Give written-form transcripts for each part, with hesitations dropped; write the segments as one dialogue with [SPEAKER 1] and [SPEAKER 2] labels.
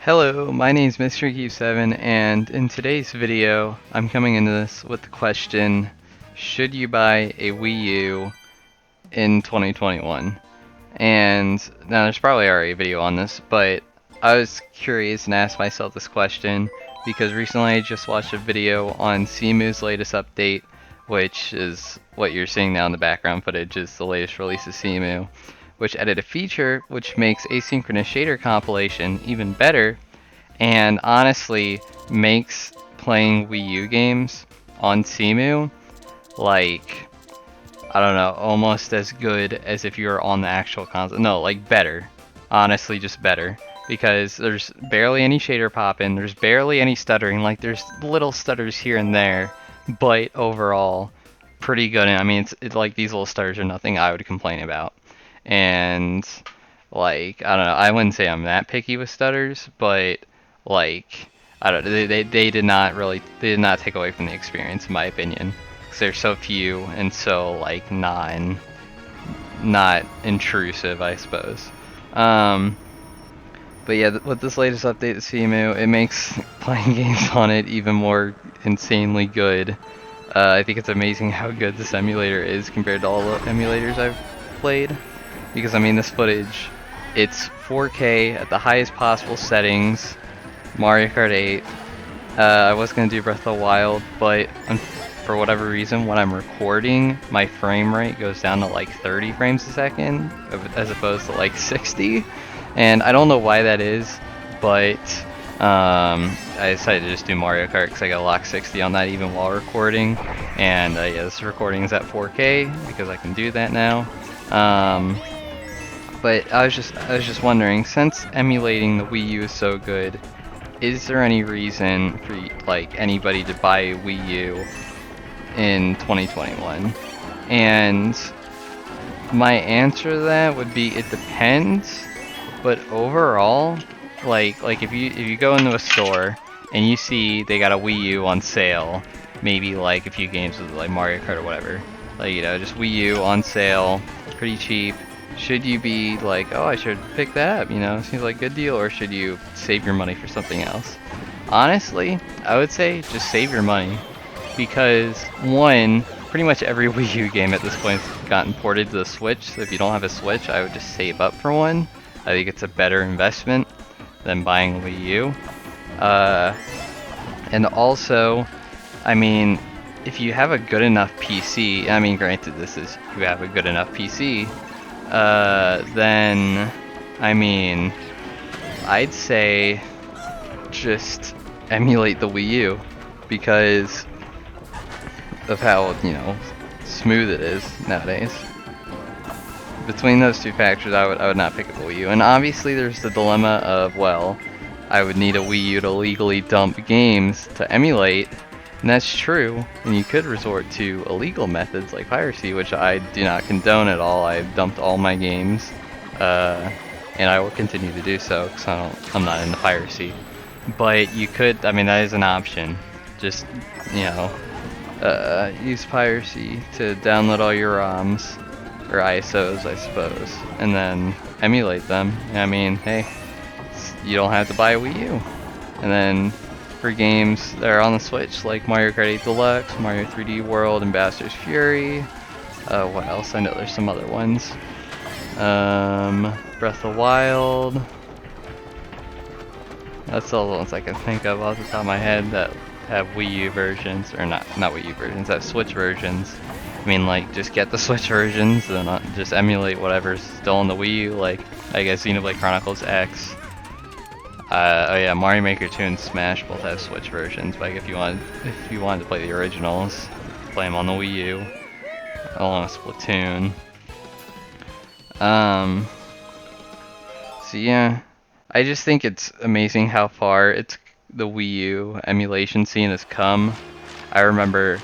[SPEAKER 1] Hello, my name is Mr. Q7, and in today's video, I'm coming into this with the question, should you buy a Wii U in 2021? And now there's probably already a video on this, but I was curious and asked myself this question because recently I just watched a video on Cemu's latest update, which is what you're seeing now in the background footage is the latest release of Cemu, which added a feature which makes asynchronous shader compilation even better and honestly makes playing Wii U games on Cemu like, I don't know, almost as good as if you were on the actual console. No, like better. Honestly, just better. Because there's barely any shader popping, there's barely any stuttering, like there's little stutters here and there, but overall, pretty good. I mean, it's like these little stutters are nothing I would complain about. And like, I don't know, I wouldn't say I'm that picky with stutters, but like, I don't they did not really, they did not take away from the experience in my opinion. Because they're so few and so like not intrusive, I suppose. But yeah, with this latest update to Cemu, it makes playing games on it even more insanely good. I think it's amazing how good this emulator is compared to all the emulators I've played. Because I mean, this footage, it's 4K at the highest possible settings, Mario Kart 8. I was gonna do Breath of the Wild, but for whatever reason, when I'm recording, my frame rate goes down to like 30 frames a second, as opposed to like 60. And I don't know why that is, but I decided to just do Mario Kart because I got lock 60 on that even while recording. And yeah, this recording is at 4K because I can do that now. But I was just wondering, since emulating the Wii U is so good, is there any reason for like anybody to buy a Wii U in 2021? And my answer to that would be it depends. But overall, like if you go into a store and you see they got a Wii U on sale, maybe like a few games with like Mario Kart or whatever, like, you know, just Wii U on sale, pretty cheap. Should you be like, oh, I should pick that up, you know, seems like a good deal, or should you save your money for something else? Honestly, I would say just save your money, because one, pretty much every Wii U game at this point has gotten ported to the Switch, so if you don't have a Switch, I would just save up for one. I think it's a better investment than buying a Wii U. And also, I mean, if you have a good enough PC, I mean, granted, this is you have a good enough PC, then, I mean, I'd say just emulate the Wii U because of how, you know, smooth it is nowadays. Between those two factors, I would not pick up a Wii U. And obviously there's the dilemma of, well, I would need a Wii U to legally dump games to emulate, and that's true, and you could resort to illegal methods like piracy, which I do not condone at all. I've dumped all my games, and I will continue to do so, because I'm not into piracy. But you could, I mean, that is an option. Just, you know, use piracy to download all your ROMs, or ISOs, I suppose, and then emulate them. I mean, hey, you don't have to buy a Wii U. And then for games that are on the Switch, like Mario Kart 8 Deluxe, Mario 3D World, Ambassador's Fury, what else? I know there's some other ones. Breath of the Wild. That's all the ones I can think of off the top of my head that have Wii U versions, or not Wii U versions, have Switch versions. I mean, like, just get the Switch versions and not just emulate whatever's still on the Wii U, like, I guess Xenoblade Chronicles X. Oh yeah, Mario Maker 2 and Smash both have Switch versions, like if you wanted to play the originals, play them on the Wii U, along with Splatoon. So yeah, I just think it's amazing how far the Wii U emulation scene has come. I remember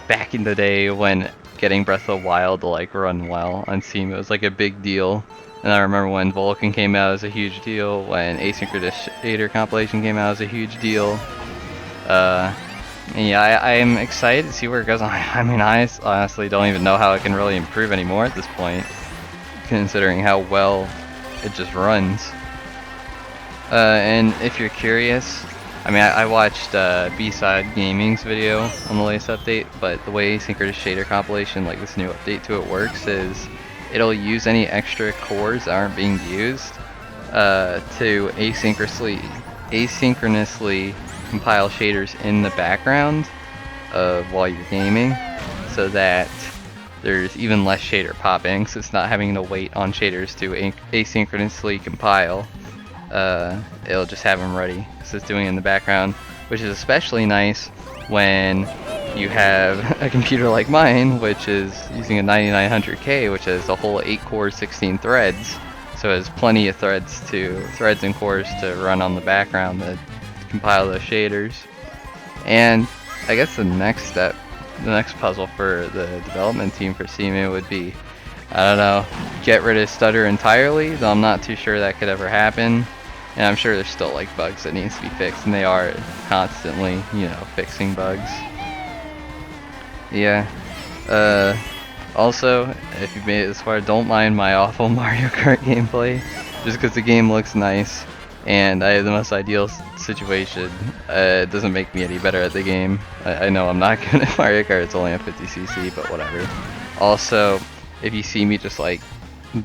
[SPEAKER 1] back in the day when getting Breath of the Wild to like run well on Steam, it was like a big deal. And I remember when Vulcan came out, it was a huge deal. When Asynchronous Shader compilation came out, it was a huge deal. And yeah, I am excited to see where it goes. I mean, I honestly don't even know how it can really improve anymore at this point, considering how well it just runs. And if you're curious, I mean, I watched B-Side Gaming's video on the latest update, but the way Asynchronous Shader Compilation, like this new update to it, works is it'll use any extra cores that aren't being used to asynchronously compile shaders in the background while you're gaming, so that there's even less shader popping, so it's not having to wait on shaders to asynchronously compile. It'll just have them ready, so it's doing it in the background, which is especially nice when you have a computer like mine, which is using a 9900K, which has a whole 8 cores, 16 threads, so it has plenty of threads and cores to run on the background to compile those shaders. And I guess the next puzzle for the development team for CMU would be, I don't know, get rid of stutter entirely, though I'm not too sure that could ever happen. And I'm sure there's still like bugs that needs to be fixed, and they are constantly, you know, fixing bugs. Yeah. Also, if you made it this far, don't mind my awful Mario Kart gameplay, just because the game looks nice and I have the most ideal situation. It doesn't make me any better at the game. I know I'm not good at Mario Kart, it's only on 50cc, but whatever. Also, if you see me just like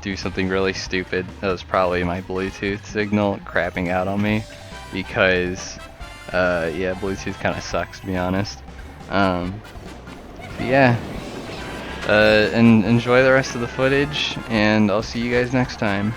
[SPEAKER 1] do something really stupid, that was probably my Bluetooth signal crapping out on me, because yeah, Bluetooth kind of sucks, to be honest. Yeah, and enjoy the rest of the footage, and I'll see you guys next time.